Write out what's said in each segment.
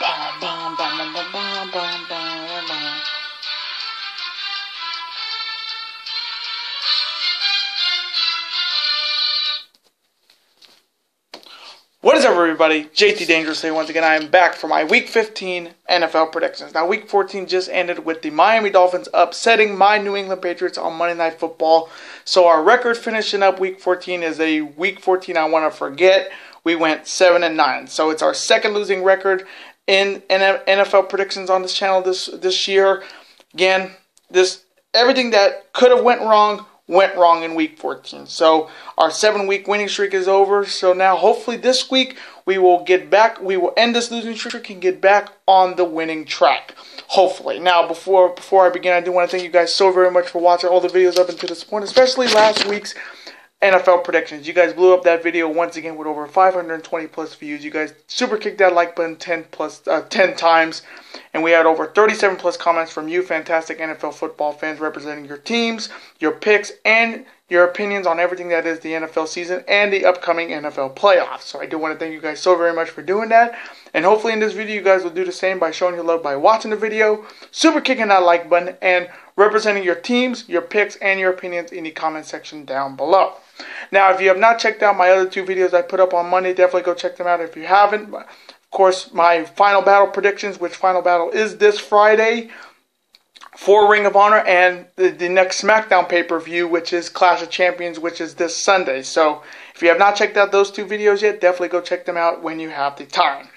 What is up, everybody? JT Dangerously once again. I am back for my Week 15 NFL predictions. Now, Week 14 just ended with the Miami Dolphins upsetting my New England Patriots on Monday Night Football. So our record finishing up Week 14 is a Week 14 I want to forget. We went 7-9. So it's our second losing record in NFL predictions on this channel this year. Again, everything that could have went wrong in Week 14. So our 7-week winning streak is over. So now hopefully this week we will get back. We will end this losing streak and get back on the winning track. Hopefully. Now before I begin, I do want to thank you guys so very much for watching all the videos up until this point, especially last week's NFL predictions. You guys blew up that video once again with over 520 plus views. You guys super kicked that like button 10 times. And we had over 37 plus comments from you fantastic NFL football fans representing your teams, your picks, and your opinions on everything that is the NFL season and the upcoming NFL playoffs. So I do want to thank you guys so very much for doing that. And hopefully in this video you guys will do the same by showing your love by watching the video, super kicking that like button, and representing your teams, your picks, and your opinions in the comment section down below. Now, if you have not checked out my other two videos I put up on Monday, definitely go check them out if you haven't. Of course, my Final Battle predictions, which Final Battle is this Friday for Ring of Honor, and the next SmackDown pay-per-view, which is Clash of Champions, which is this Sunday. So, if you have not checked out those two videos yet, definitely go check them out when you have the time.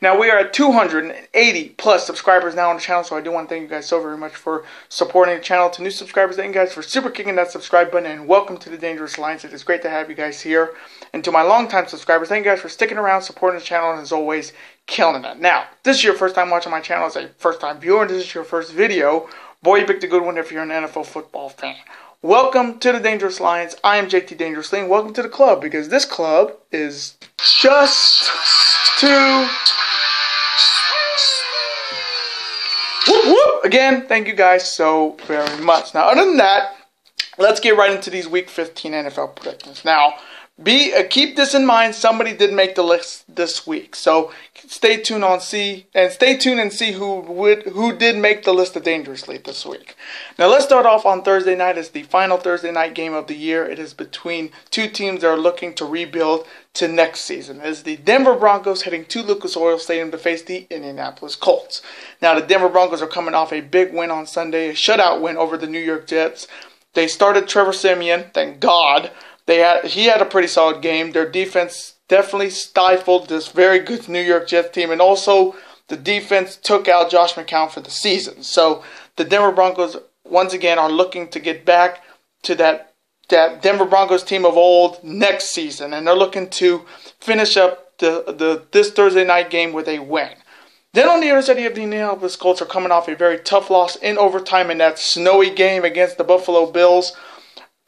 Now, we are at 280 plus subscribers now on the channel, so I do want to thank you guys so very much for supporting the channel. To new subscribers, thank you guys for super kicking that subscribe button, and welcome to the Dangerous Alliance. It is great to have you guys here. And to my longtime subscribers, thank you guys for sticking around, supporting the channel, and as always, killing it. Now, if this is your first time watching my channel as a first-time viewer, and this is your first video, boy, you picked a good one if you're an NFL football fan. Welcome to the Dangerous Alliance. I am JT Dangerously, and welcome to the club, because this club is just to... Whoop, whoop. Again, thank you guys so very much. Now, other than that, let's get right into these Week 15 NFL predictions. Now, keep this in mind. Somebody did make the list this week, so stay tuned and see who did make the list of Dangerously this week. Now, let's start off on Thursday night. It's the final Thursday night game of the year. It is between two teams that are looking to rebuild to next season. It is the Denver Broncos heading to Lucas Oil Stadium to face the Indianapolis Colts. Now, the Denver Broncos are coming off a big win on Sunday, a shutout win over the New York Jets. They started Trevor Siemian, thank God. He had a pretty solid game. Their defense definitely stifled this very good New York Jets team, and also the defense took out Josh McCown for the season. So the Denver Broncos once again are looking to get back to that Denver Broncos team of old next season, and they're looking to finish up this Thursday night game with a win. Then on the other side, you have the Indianapolis Colts are coming off a very tough loss in overtime in that snowy game against the Buffalo Bills.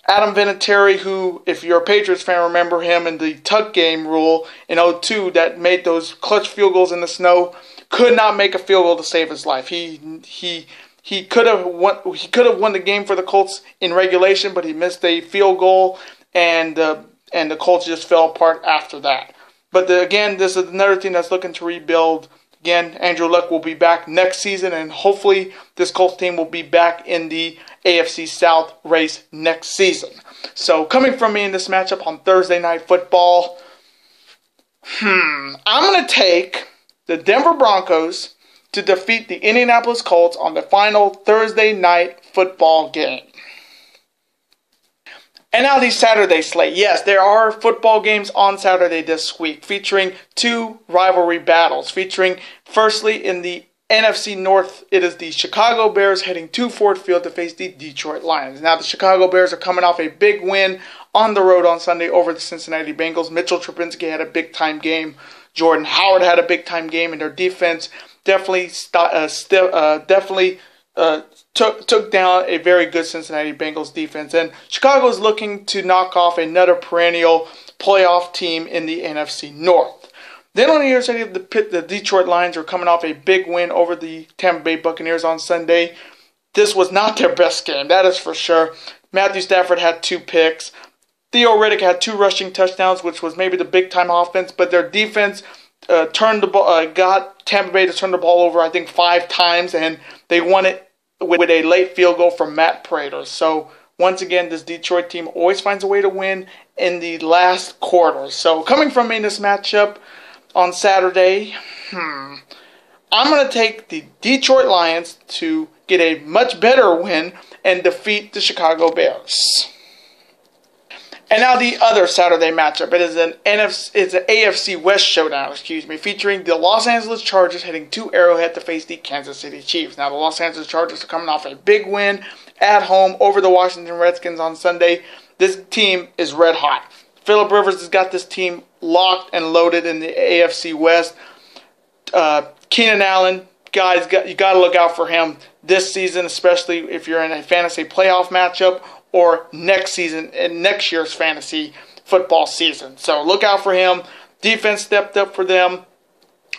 Adam Vinatieri, who, if you're a Patriots fan, remember him in the tuck game rule in 2002 that made those clutch field goals in the snow, could not make a field goal to save his life. He could have won the game for the Colts in regulation, but he missed a field goal, and the Colts just fell apart after that. But again, this is another team that's looking to rebuild. Again, Andrew Luck will be back next season, and hopefully this Colts team will be back in the AFC South race next season. So, coming from me in this matchup on Thursday Night Football, I'm going to take the Denver Broncos to defeat the Indianapolis Colts on the final Thursday Night Football game. And now the Saturday slate. Yes, there are football games on Saturday this week featuring two rivalry battles. Featuring, firstly, in the NFC North, it is the Chicago Bears heading to Ford Field to face the Detroit Lions. Now, the Chicago Bears are coming off a big win on the road on Sunday over the Cincinnati Bengals. Mitchell Trubisky had a big-time game. Jordan Howard had a big-time game, and their defense definitely took down a very good Cincinnati Bengals defense. And Chicago is looking to knock off another perennial playoff team in the NFC North. Then on the other side of the Detroit Lions are coming off a big win over the Tampa Bay Buccaneers on Sunday. This was not their best game, that is for sure. Matthew Stafford had 2 picks. Theo Riddick had 2 rushing touchdowns, which was maybe the big-time offense, but their defense got Tampa Bay to turn the ball over, I think, 5 times, and they won it with a late field goal from Matt Prater. So once again, this Detroit team always finds a way to win in the last quarter. So coming from me in this matchup on Saturday, I'm going to take the Detroit Lions to get a much better win and defeat the Chicago Bears. And now the other Saturday matchup. It's an AFC West showdown, featuring the Los Angeles Chargers heading to Arrowhead to face the Kansas City Chiefs. Now the Los Angeles Chargers are coming off a big win at home over the Washington Redskins on Sunday. This team is red hot. Phillip Rivers has got this team locked and loaded in the AFC West. Keenan Allen, guys, you got to look out for him this season, especially if you're in a fantasy playoff matchup or next year's fantasy football season. So look out for him. Defense stepped up for them.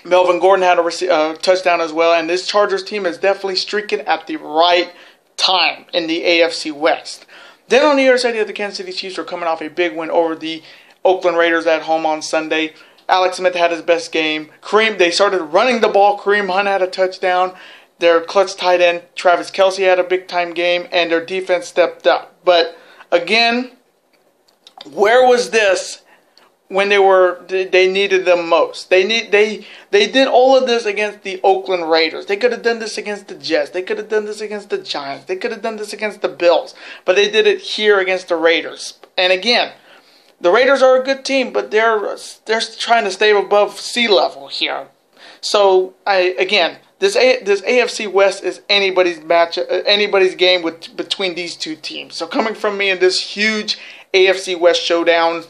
Melvin Gordon had a touchdown as well, and this Chargers team is definitely streaking at the right time in the AFC West. Then on the other side, the Kansas City Chiefs are coming off a big win over the Oakland Raiders at home on Sunday. Alex Smith had his best game. They started running the ball. Kareem Hunt had a touchdown. Their clutch tight end, Travis Kelce, had a big-time game, and their defense stepped up. But, again, where was this when they needed them most? They did all of this against the Oakland Raiders. They could have done this against the Jets. They could have done this against the Giants. They could have done this against the Bills. But they did it here against the Raiders. And, again, the Raiders are a good team, but they're trying to stay above sea level here. So, this AFC West is anybody's game between these two teams. So coming from me in this huge AFC West showdown,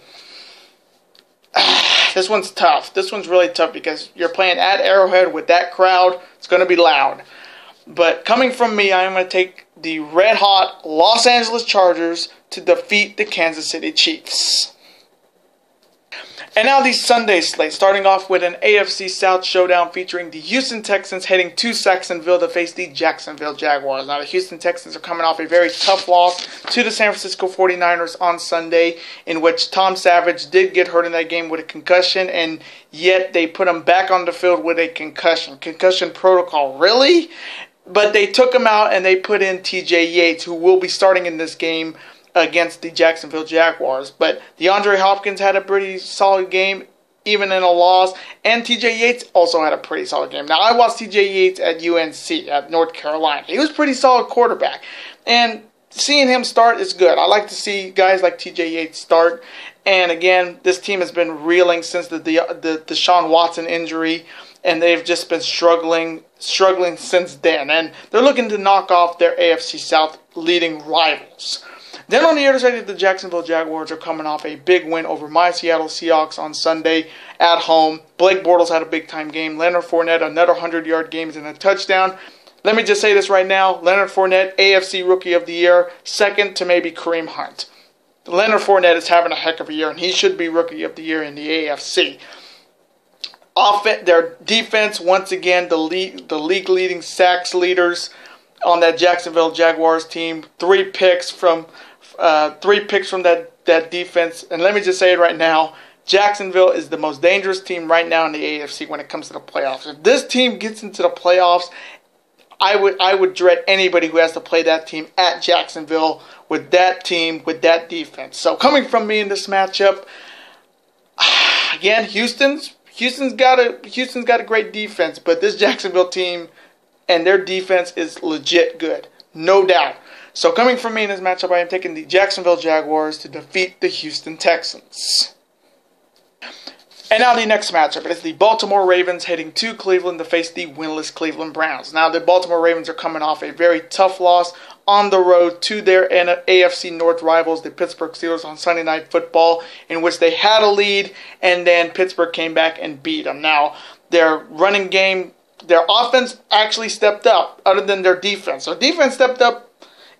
this one's tough. This one's really tough because you're playing at Arrowhead with that crowd. It's going to be loud. But coming from me, I'm going to take the red-hot Los Angeles Chargers to defeat the Kansas City Chiefs. And now the Sunday slate, starting off with an AFC South showdown featuring the Houston Texans heading to Jacksonville to face the Jacksonville Jaguars. Now the Houston Texans are coming off a very tough loss to the San Francisco 49ers on Sunday, in which Tom Savage did get hurt in that game with a concussion, and yet they put him back on the field with a concussion. Concussion protocol, really? But they took him out and they put in TJ Yates, who will be starting in this game against the Jacksonville Jaguars. But DeAndre Hopkins had a pretty solid game, even in a loss. And TJ Yates also had a pretty solid game. Now, I watched TJ Yates at UNC, at North Carolina. He was a pretty solid quarterback. And seeing him start is good. I like to see guys like TJ Yates start. And again, this team has been reeling since the Deshaun Watson injury. And they've just been struggling since then. And they're looking to knock off their AFC South leading rivals. Then on the other side, the Jacksonville Jaguars are coming off a big win over my Seattle Seahawks on Sunday at home. Blake Bortles had a big-time game. Leonard Fournette, another 100-yard game and a touchdown. Let me just say this right now. Leonard Fournette, AFC Rookie of the Year, second to maybe Kareem Hunt. Leonard Fournette is having a heck of a year, and he should be Rookie of the Year in the AFC. Their defense, once again, the league-leading sacks leaders on that Jacksonville Jaguars team. Three picks from that defense. And let me just say it right now, Jacksonville is the most dangerous team right now in the AFC when it comes to the playoffs. If this team gets into the playoffs, I would dread anybody who has to play that team at Jacksonville with that team, with that defense. So coming from me in this matchup, again, Houston's got a great defense, but this Jacksonville team and their defense is legit good, no doubt. So coming from me in this matchup, I am taking the Jacksonville Jaguars to defeat the Houston Texans. And now the next matchup, it is the Baltimore Ravens heading to Cleveland to face the winless Cleveland Browns. Now the Baltimore Ravens are coming off a very tough loss on the road to their AFC North rivals, the Pittsburgh Steelers, on Sunday Night Football, in which they had a lead and then Pittsburgh came back and beat them. Now their running game, their offense actually stepped up other than their defense. So defense stepped up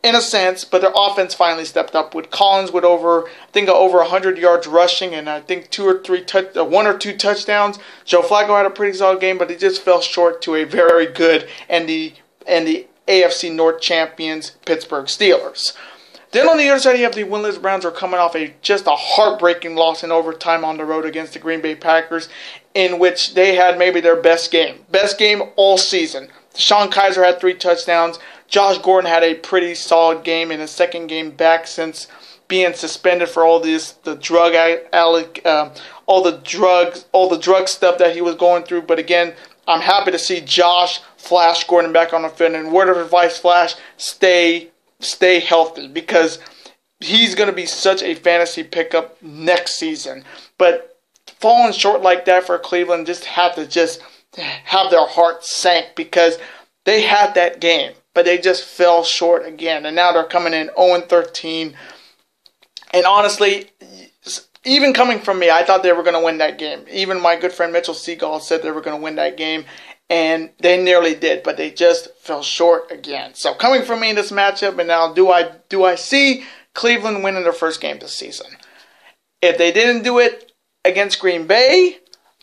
in a sense, but their offense finally stepped up with Collins with over 100 yards rushing and I think one or two touchdowns. Joe Flacco had a pretty solid game, but he just fell short to a very good and the AFC North champions Pittsburgh Steelers. Then on the other side, you have the winless Browns are coming off just a heartbreaking loss in overtime on the road against the Green Bay Packers, in which they had maybe their best game all season. Sean Kaiser had 3 touchdowns. Josh Gordon had a pretty solid game in his second game back since being suspended for all the drug stuff that he was going through. But again, I'm happy to see Josh Flash Gordon back on the field. And word of advice, Flash, stay healthy, because he's going to be such a fantasy pickup next season. But falling short like that for Cleveland just have their hearts sank, because they had that game, but they just fell short again. And now they're coming in 0-13. And honestly, even coming from me, I thought they were going to win that game. Even my good friend Mitchell Seagal said they were going to win that game, and they nearly did, but they just fell short again. So coming from me in this matchup, and now do I see Cleveland winning their first game this season? If they didn't do it against Green Bay,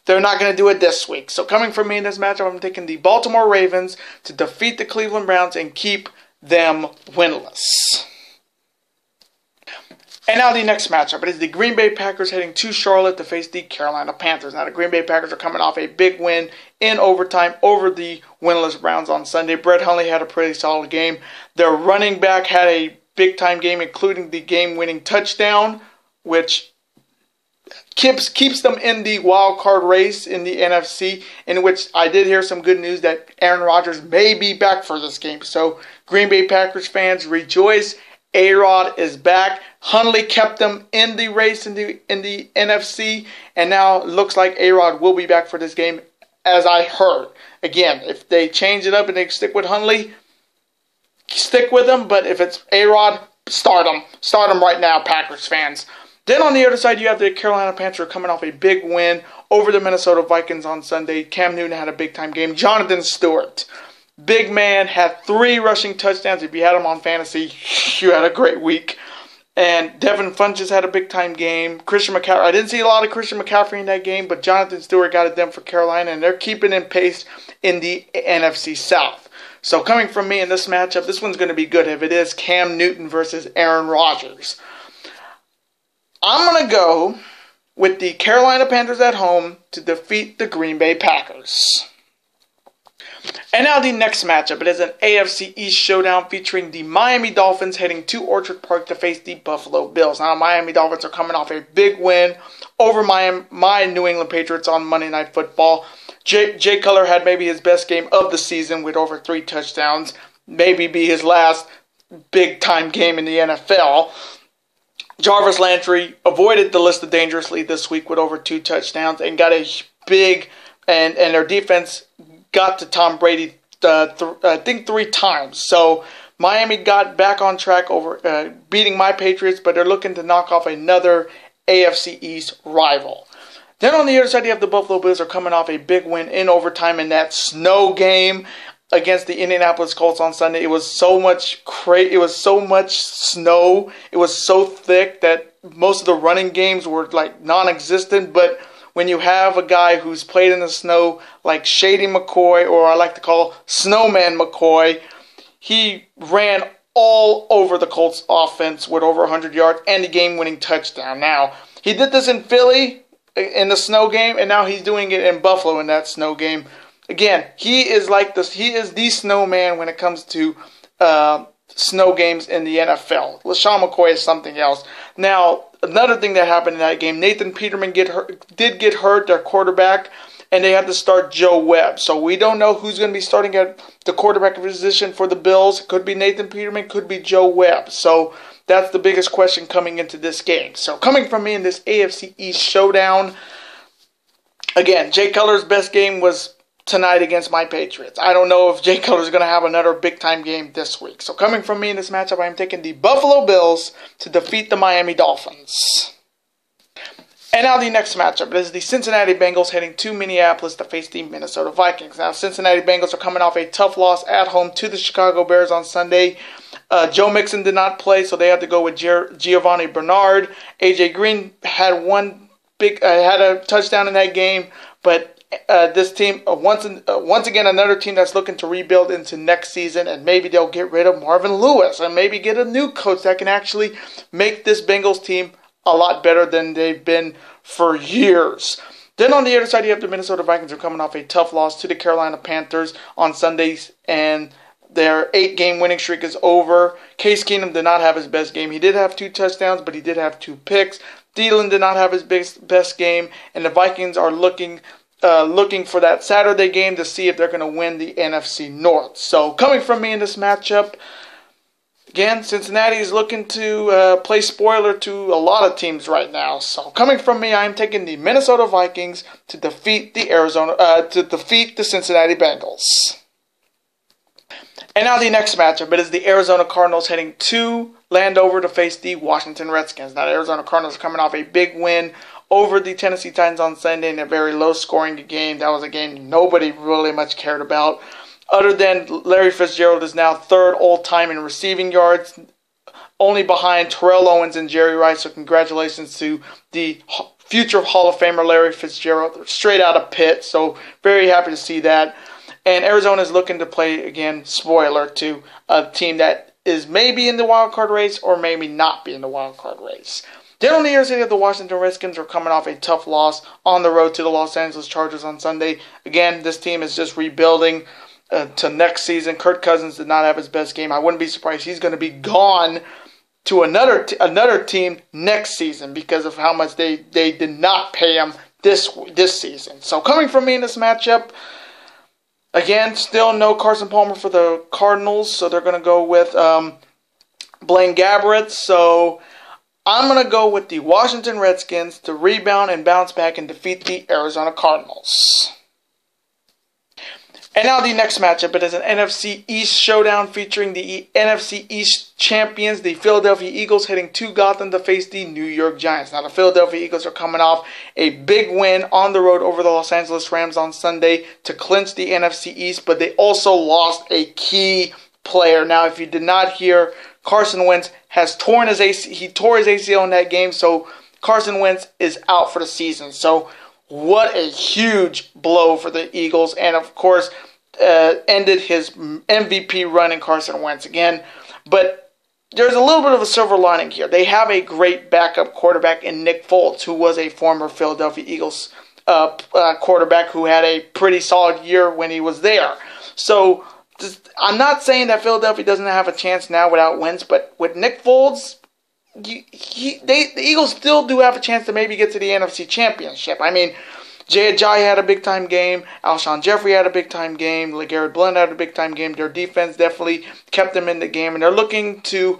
they're not going to do it this week. So coming from me in this matchup, I'm taking the Baltimore Ravens to defeat the Cleveland Browns and keep them winless. And now the next matchup, it is the Green Bay Packers heading to Charlotte to face the Carolina Panthers. Now the Green Bay Packers are coming off a big win in overtime over the winless Browns on Sunday. Brett Hundley had a pretty solid game. Their running back had a big-time game, including the game-winning touchdown, which keeps them in the wild card race in the NFC, in which I did hear some good news that Aaron Rodgers may be back for this game. So Green Bay Packers fans, rejoice. A-Rod is back. Hundley kept them in the race in the NFC, and now it looks like A-Rod will be back for this game, as I heard. Again, if they change it up and they stick with Hundley, stick with him. But if it's A-Rod, start him. Start him right now, Packers fans. Then on the other side, you have the Carolina Panthers coming off a big win over the Minnesota Vikings on Sunday. Cam Newton had a big-time game. Jonathan Stewart, big man, had 3 rushing touchdowns. If you had him on fantasy, you had a great week. And Devin Funchess had a big-time game. Christian McCaffrey, I didn't see a lot of Christian McCaffrey in that game, but Jonathan Stewart got it done for Carolina, and they're keeping in pace in the NFC South. So coming from me in this matchup, this one's going to be good if it is Cam Newton versus Aaron Rodgers. I'm going to go with the Carolina Panthers at home to defeat the Green Bay Packers. And now the next matchup. It is an AFC East showdown featuring the Miami Dolphins heading to Orchard Park to face the Buffalo Bills. Now, Miami Dolphins are coming off a big win over my New England Patriots on Monday Night Football. Jay Cutler had maybe his best game of the season with over 3 touchdowns. Maybe be his last big-time game in the NFL. Jarvis Landry avoided the list of dangerously this week with over 2 touchdowns and got a big, and their defense got to Tom Brady, I think 3 times. So Miami got back on track over beating my Patriots, but they're looking to knock off another AFC East rival. Then on the other side, you have the Buffalo Bills are coming off a big win in overtime in that snow game against the Indianapolis Colts on Sunday. It was so much it was so much snow. It was so thick that most of the running games were like non-existent, but when you have a guy who's played in the snow like Shady McCoy, or I like to call Snowman McCoy, he ran all over the Colts offense with over 100 yards and a game-winning touchdown. Now, he did this in Philly in the snow game, and now he's doing it in Buffalo in that snow game. Again, he is like this. He is the snowman when it comes to snow games in the NFL. LaShawn McCoy is something else. Now, another thing that happened in that game, Nathan Peterman did get hurt, their quarterback, and they had to start Joe Webb. So we don't know who's going to be starting at the quarterback position for the Bills. Could be Nathan Peterman, could be Joe Webb. So that's the biggest question coming into this game. So coming from me in this AFC East showdown, again, Jay Cutler's best game was tonight against my Patriots. I don't know if Jay Cutler is going to have another big-time game this week. So coming from me in this matchup, I am taking the Buffalo Bills to defeat the Miami Dolphins. And now the next matchup. It is the Cincinnati Bengals heading to Minneapolis to face the Minnesota Vikings. Now, Cincinnati Bengals are coming off a tough loss at home to the Chicago Bears on Sunday. Joe Mixon did not play, so they had to go with Giovanni Bernard. A.J. Green had a touchdown in that game, but this team, once again, another team that's looking to rebuild into next season, and maybe they'll get rid of Marvin Lewis and maybe get a new coach that can actually make this Bengals team a lot better than they've been for years. Then on the other side, you have the Minnesota Vikings who are coming off a tough loss to the Carolina Panthers on Sundays, and their 8-game winning streak is over. Case Keenum did not have his best game. He did have 2 touchdowns, but he did have 2 picks. Thielen did not have his best game, and the Vikings are looking for that Saturday game to see if they're going to win the NFC North. So coming from me in this matchup, again, Cincinnati is looking to play spoiler to a lot of teams right now. So coming from me, I am taking the Minnesota Vikings to defeat the Cincinnati Bengals. And now the next matchup, it is the Arizona Cardinals heading to Landover to face the Washington Redskins. Now the Arizona Cardinals are coming off a big win over the Tennessee Titans on Sunday in a very low-scoring game. That was a game nobody really much cared about. Other than Larry Fitzgerald is now 3rd all-time in receiving yards, only behind Terrell Owens and Jerry Rice. So congratulations to the future Hall of Famer Larry Fitzgerald, straight out of Pitt. So very happy to see that. And Arizona is looking to play, again, spoiler to a team that is maybe in the wild card race or maybe not be in the wild card race. Then on the other side, the Washington Redskins are coming off a tough loss on the road to the Los Angeles Chargers on Sunday. Again, this team is just rebuilding to next season. Kirk Cousins did not have his best game. I wouldn't be surprised he's going to be gone to another team next season because of how much they did not pay him this season. So coming from me in this matchup, again, still no Carson Palmer for the Cardinals, so they're going to go with Blaine Gabbert. So I'm going to go with the Washington Redskins to rebound and bounce back and defeat the Arizona Cardinals. And now the next matchup, it is an NFC East showdown featuring the NFC East champions, the Philadelphia Eagles, heading to Gotham to face the New York Giants. Now the Philadelphia Eagles are coming off a big win on the road over the Los Angeles Rams on Sunday to clinch the NFC East, but they also lost a key player. Now if you did not hear, Carson Wentz has torn his he tore his ACL in that game, so Carson Wentz is out for the season. So what a huge blow for the Eagles, and of course, ended his MVP run in Carson Wentz again. But there's a little bit of a silver lining here. They have a great backup quarterback in Nick Foles, who was a former Philadelphia Eagles quarterback who had a pretty solid year when he was there. So I'm not saying that Philadelphia doesn't have a chance now without Wentz, but with Nick Foles, the Eagles still do have a chance to maybe get to the NFC Championship. I mean, Jay Ajayi had a big-time game. Alshon Jeffrey had a big-time game. LeGarrette Blount had a big-time game. Their defense definitely kept them in the game, and they're looking to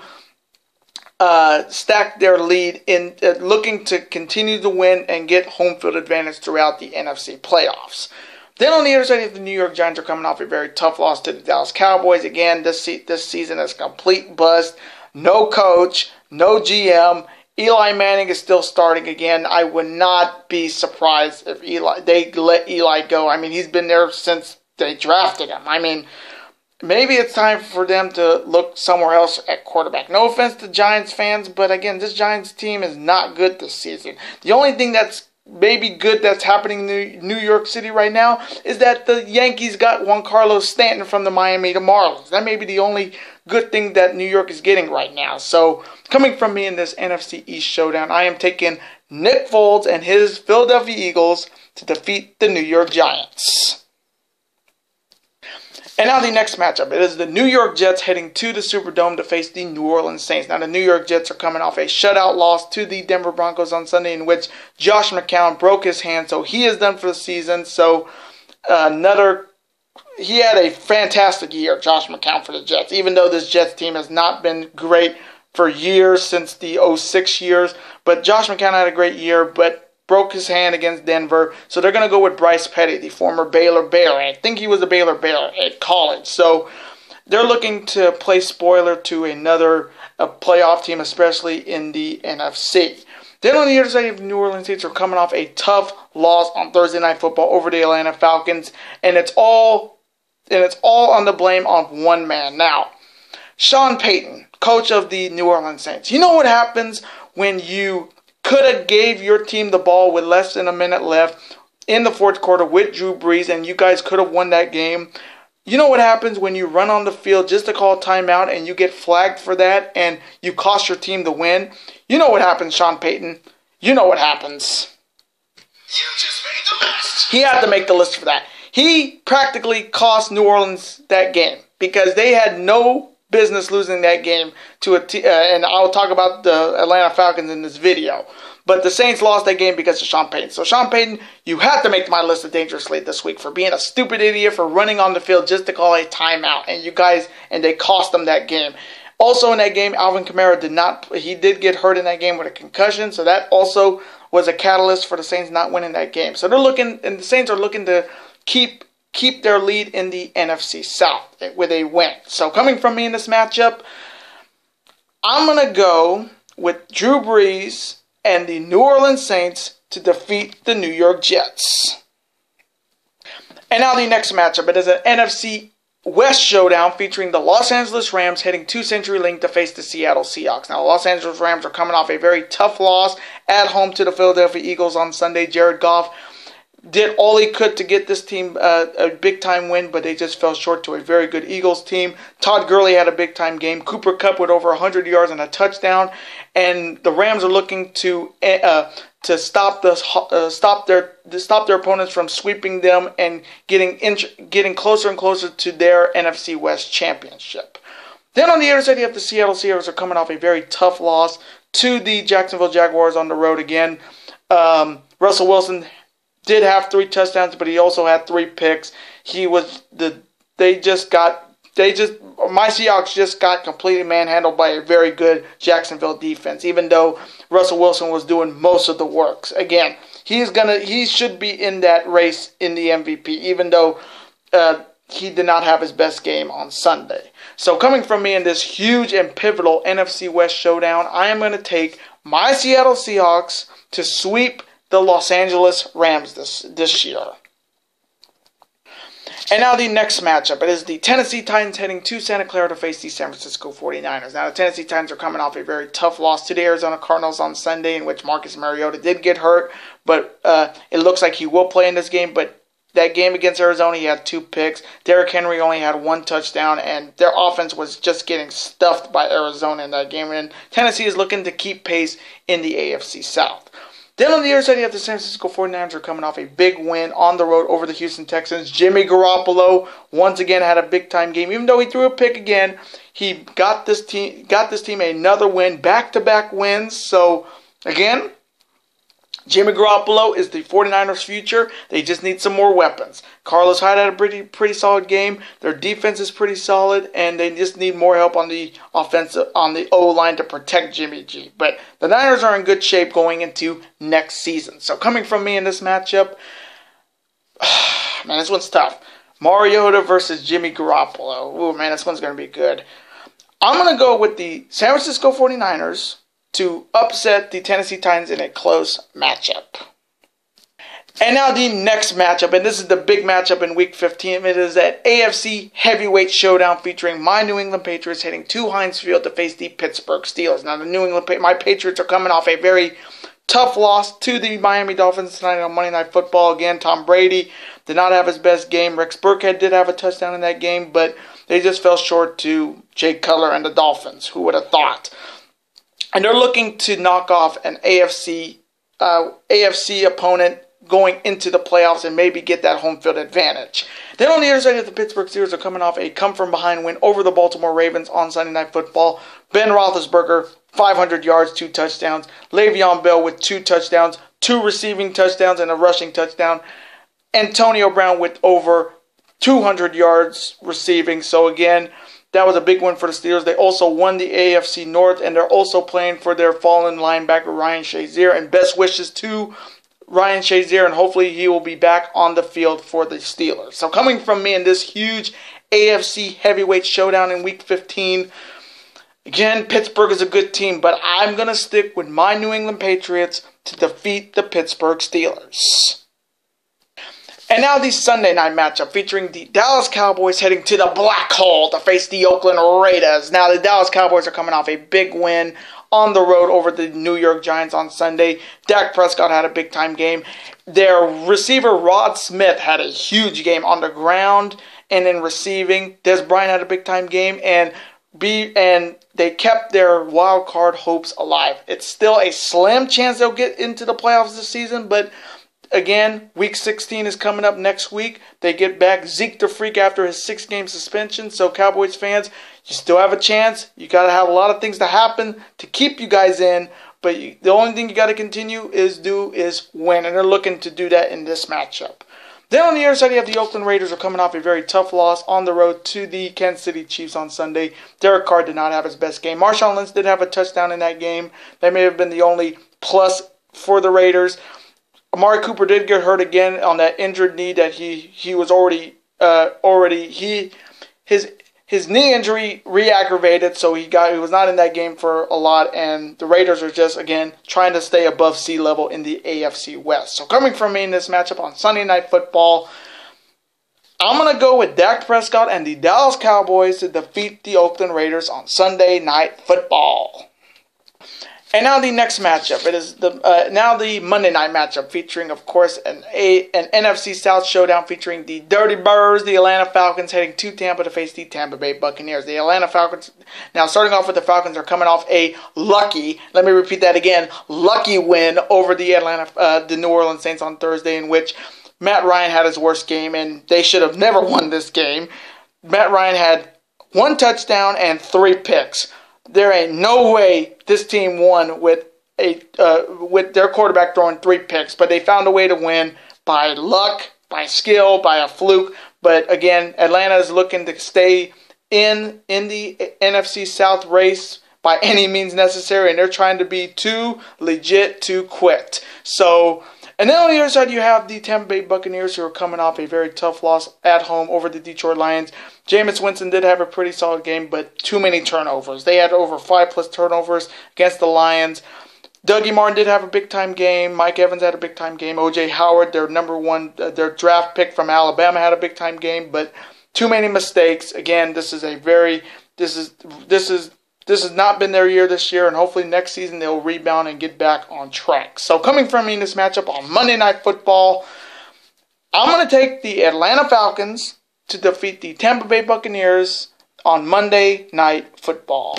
stack their lead in looking to continue to win and get home field advantage throughout the NFC playoffs. Then on the other side, the New York Giants are coming off a very tough loss to the Dallas Cowboys. Again, this season is a complete bust. No coach, no GM. Eli Manning is still starting again. I would not be surprised if they let Eli go. I mean, he's been there since they drafted him. I mean, maybe it's time for them to look somewhere else at quarterback. No offense to Giants fans, but again, this Giants team is not good this season. The only thing that's maybe good that's happening in New York City right now is that the Yankees got Juan Carlos Stanton from the Miami Marlins. That may be the only good thing that New York is getting right now. So coming from me in this NFC East showdown, I am taking Nick Foles and his Philadelphia Eagles to defeat the New York Giants. And now the next matchup, it is the New York Jets heading to the Superdome to face the New Orleans Saints. Now the New York Jets are coming off a shutout loss to the Denver Broncos on Sunday in which Josh McCown broke his hand, so he is done for the season. So he had a fantastic year, Josh McCown, for the Jets, even though this Jets team has not been great for years since the 06 years. But Josh McCown had a great year, but broke his hand against Denver. So they're going to go with Bryce Petty, the former Baylor Bear. I think he was a Baylor Bear at college. So they're looking to play spoiler to another playoff team, especially in the NFC. Then on the other side, the New Orleans Saints are coming off a tough loss on Thursday Night Football over the Atlanta Falcons. And it's all on the blame on one man. Now, Sean Payton, coach of the New Orleans Saints. You know what happens when you could have gave your team the ball with less than a minute left, in the fourth quarter with Drew Brees, and you guys could have won that game. You know what happens when you run on the field just to call timeout and you get flagged for that and you cost your team the win? You know what happens, Sean Payton. You know what happens. You just made the list. He had to make the list for that. He practically cost New Orleans that game because they had no business losing that game to and I'll talk about the Atlanta Falcons in this video. But the Saints lost that game because of Sean Payton. So Sean Payton, you have to make my list of dangerous late this week for being a stupid idiot for running on the field just to call a timeout. And they cost them that game. Also in that game, Alvin Kamara did get hurt in that game with a concussion. So that also was a catalyst for the Saints not winning that game. So the Saints are looking to keep their lead in the NFC South with a win. So coming from me in this matchup, I'm going to go with Drew Brees and the New Orleans Saints to defeat the New York Jets. And now the next matchup, it is an NFC West showdown featuring the Los Angeles Rams heading to CenturyLink to face the Seattle Seahawks. Now, the Los Angeles Rams are coming off a very tough loss at home to the Philadelphia Eagles on Sunday. Jared Goff did all he could to get this team a big-time win, but they just fell short to a very good Eagles team. Todd Gurley had a big-time game. Cooper Kupp with over 100 yards and a touchdown. And the Rams are looking to stop their opponents from sweeping them and getting closer and closer to their NFC West championship. Then on the other side, you have the Seattle Seahawks are coming off a very tough loss to the Jacksonville Jaguars on the road again. Russell Wilson did have 3 touchdowns, but he also had 3 picks. My Seahawks just got completely manhandled by a very good Jacksonville defense, even though Russell Wilson was doing most of the work. Again, he should be in that race in the MVP, even though he did not have his best game on Sunday. So coming from me in this huge and pivotal NFC West showdown, I am going to take my Seattle Seahawks to sweep the Los Angeles Rams this year. And now the next matchup. It is the Tennessee Titans heading to Santa Clara to face the San Francisco 49ers. Now the Tennessee Titans are coming off a very tough loss to the Arizona Cardinals on Sunday, in which Marcus Mariota did get hurt, but it looks like he will play in this game. But that game against Arizona, he had 2 picks. Derrick Henry only had 1 touchdown, and their offense was just getting stuffed by Arizona in that game. And Tennessee is looking to keep pace in the AFC South. Then on the other side, you have the San Francisco 49ers are coming off a big win on the road over the Houston Texans. Jimmy Garoppolo once again had a big-time game. Even though he threw a pick again, he got this team another win, back-to-back wins. So, again, Jimmy Garoppolo is the 49ers' future. They just need some more weapons. Carlos Hyde had a pretty solid game. Their defense is pretty solid, and they just need more help on the O-line to protect Jimmy G. But the Niners are in good shape going into next season. So coming from me in this matchup, man, this one's tough. Mariota versus Jimmy Garoppolo. Ooh, man, this one's going to be good. I'm going to go with the San Francisco 49ers to upset the Tennessee Titans in a close matchup. And now the next matchup, and this is the big matchup in Week 15. It is that AFC heavyweight showdown featuring my New England Patriots heading to Heinz Field to face the Pittsburgh Steelers. Now, my Patriots are coming off a very tough loss to the Miami Dolphins tonight on Monday Night Football. Again, Tom Brady did not have his best game. Rex Burkhead did have a touchdown in that game, but they just fell short to Jay Cutler and the Dolphins. Who would have thought? And they're looking to knock off an AFC opponent going into the playoffs and maybe get that home field advantage. Then on the other side of the Pittsburgh Steelers are coming off a come-from-behind win over the Baltimore Ravens on Sunday Night Football. Ben Roethlisberger, 500 yards, 2 touchdowns. Le'Veon Bell with 2 touchdowns, 2 receiving touchdowns, and a rushing touchdown. Antonio Brown with over 200 yards receiving. So again, that was a big win for the Steelers. They also won the AFC North, and they're also playing for their fallen linebacker, Ryan Shazier. And best wishes to Ryan Shazier, and hopefully he will be back on the field for the Steelers. So coming from me in this huge AFC heavyweight showdown in Week 15, again, Pittsburgh is a good team, but I'm going to stick with my New England Patriots to defeat the Pittsburgh Steelers. And now the Sunday night matchup featuring the Dallas Cowboys heading to the Black Hole to face the Oakland Raiders. Now the Dallas Cowboys are coming off a big win on the road over the New York Giants on Sunday. Dak Prescott had a big-time game. Their receiver, Rod Smith, had a huge game on the ground and in receiving. Des Bryant had a big-time game, and they kept their wild card hopes alive. It's still a slim chance they'll get into the playoffs this season, but again, Week 16 is coming up next week. They get back Zeke the Freak after his 6-game suspension. So, Cowboys fans, you still have a chance. You got to have a lot of things to happen to keep you guys in. But the only thing you got to continue is win. And they're looking to do that in this matchup. Then on the other side, you have the Oakland Raiders are coming off a very tough loss on the road to the Kansas City Chiefs on Sunday. Derek Carr did not have his best game. Marshawn Lynch did have a touchdown in that game. That may have been the only plus for the Raiders. Amari Cooper did get hurt again on that injured knee that he was his knee injury re-aggravated, so he was not in that game for a lot, and the Raiders are just again trying to stay above sea level in the AFC West. So coming from me in this matchup on Sunday Night Football, I'm going to go with Dak Prescott and the Dallas Cowboys to defeat the Oakland Raiders on Sunday Night Football. And now the next matchup. It is now the Monday night matchup featuring, of course, an NFC South showdown featuring the Dirty Birds, the Atlanta Falcons, heading to Tampa to face the Tampa Bay Buccaneers. The Atlanta Falcons, now starting off with the Falcons, are coming off a lucky, let me repeat that again, lucky win over the New Orleans Saints on Thursday, in which Matt Ryan had his worst game, and they should have never won this game. Matt Ryan had 1 touchdown and 3 picks. There ain't no way this team won with their quarterback throwing 3 picks, but they found a way to win by luck, by skill, by a fluke. But again, Atlanta is looking to stay in the NFC South race by any means necessary, and they're trying to be too legit to quit. So, and then on the other side, you have the Tampa Bay Buccaneers, who are coming off a very tough loss at home over the Detroit Lions. Jameis Winston did have a pretty solid game, but too many turnovers. They had over 5+ turnovers against the Lions. Dougie Martin did have a big-time game. Mike Evans had a big-time game. O.J. Howard, their draft pick from Alabama, had a big-time game, but too many mistakes. Again, this has not been their year this year, and hopefully next season they'll rebound and get back on track. So coming from me in this matchup on Monday Night Football, I'm going to take the Atlanta Falcons to defeat the Tampa Bay Buccaneers on Monday Night Football.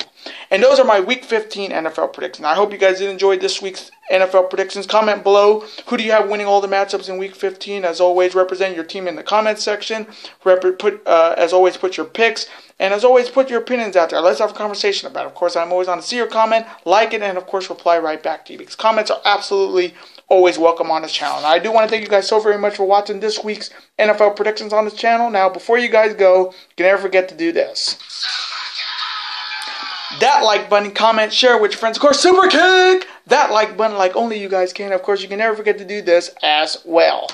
And those are my Week 15 NFL predictions. I hope you guys did enjoy this week's NFL predictions. Comment below, who do you have winning all the matchups in Week 15? As always, represent your team in the comment section. As always, put your picks. And as always, put your opinions out there. Let's have a conversation about it. Of course, I'm always on to see your comment, like it, and of course, reply right back to you. Because comments are absolutely always welcome on this channel. Now, I do want to thank you guys so very much for watching this week's NFL predictions on this channel. Now, before you guys go, you can never forget to do this. That like button, comment, share with your friends. Of course, super kick that like button like only you guys can. Of course, you can never forget to do this as well.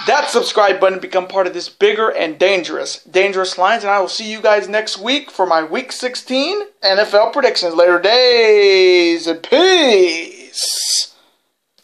That subscribe button, become part of this bigger and dangerous lines. And I will see you guys next week for my Week 16 NFL predictions. Later days and peace.